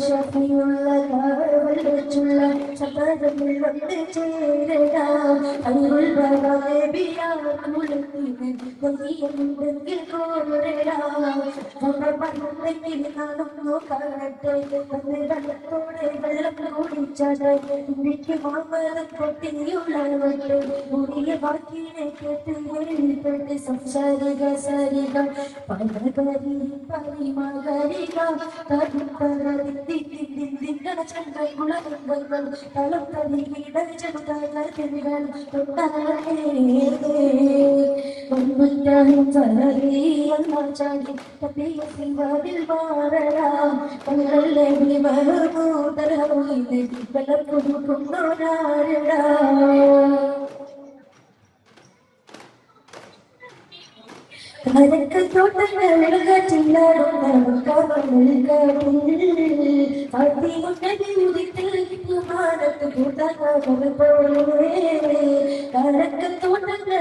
ശക്തിയുള്ള കാവലുള്ള സതതമിൽ വന്ന് ചേരടാ അരുൾ കോരടാ പറഞ്ഞെങ്കിൽ കാണുന്നു കാണട്ടെ വെള്ളത്തോടെ വെള്ളം കുടിച്ചാട്ടെ എനിക്ക് മാമരം പൊട്ടിയുള്ളവട്ടെ മുടിയ വാക്കിനെ കേട്ട് എഴുതിപ്പെട്ട് സംസാരിക സരിക പലകരി പരിമകരിക തളം തരികിട ചെറുതകൾ ചാടി തപ്പിയിൽ മാറടാം വെള്ളം കൊടുക്കുന്നോരാരടാ തോട്ടങ്ങൾ മാനത്ത് കൂട്ടാൻ പോലെ കരക്കത്തോട്ടങ്ങൾ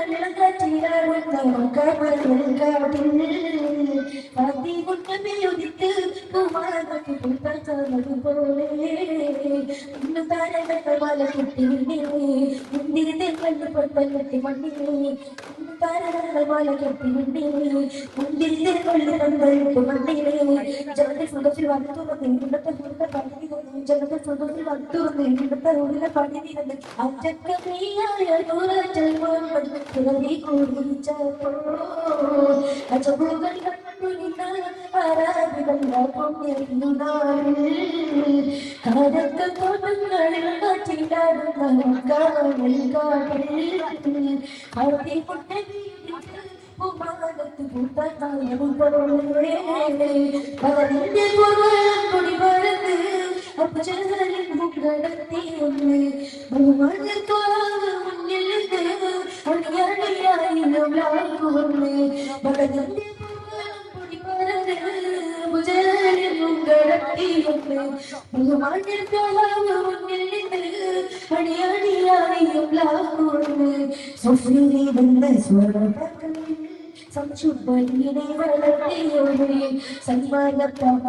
ഉദിത്ത് മാനത്ത് കൂട്ടാൻ പോലെ ഇന്ന് താരങ്ങൾ മല കുട്ടി മുന്തിരി പൊട്ടത്തി മണ്ണിനെ താരങ്ങൾ മല കെട്ടി മുന്തിരി മണ്ണിനെ ജനത്തെ സുഖത്തിൽ വന്നുറന്ന് ഇന്നത്തെ ജനത്തെ സുഖത്തിൽ വന്നുറന്ന് ഇന്നത്തെ ഉള്ളിലെ പണി നിരന്ന് അച്ചക്കറിയായ കൂടിച്ചപ്പോ അച്ചപ്പൂകൾ കടക്കത്തോട്ടങ്ങളിൽ കാറ്റിലാടുന്ന കാവൽ കാട്ടിൽ ഉമാനത്ത് പൂത്താലും പോലെ പതിന്റെ പൊടി പറന്ന് അപ്പച്ചലിൽ മുക്കടത്തിയൊന്ന് ബഹുമാനത്തോളം മുന്നിൽ അണിയാണിയായിലും ലാക്കുവന്ന് പതിന്റെ പൊടി പറന്ന് മുജലിൽ മുക്കടത്തിയൊന്ന് ബഹുമാനത്തോളം മുന്നിൽ അണിയാണിയായിലും ലാക്കുവന്ന് സുഫീരി വന്ന സ്വരം സംശുദ്ധനെ വളർത്തിയോടെ സന്മാനപ്രാപ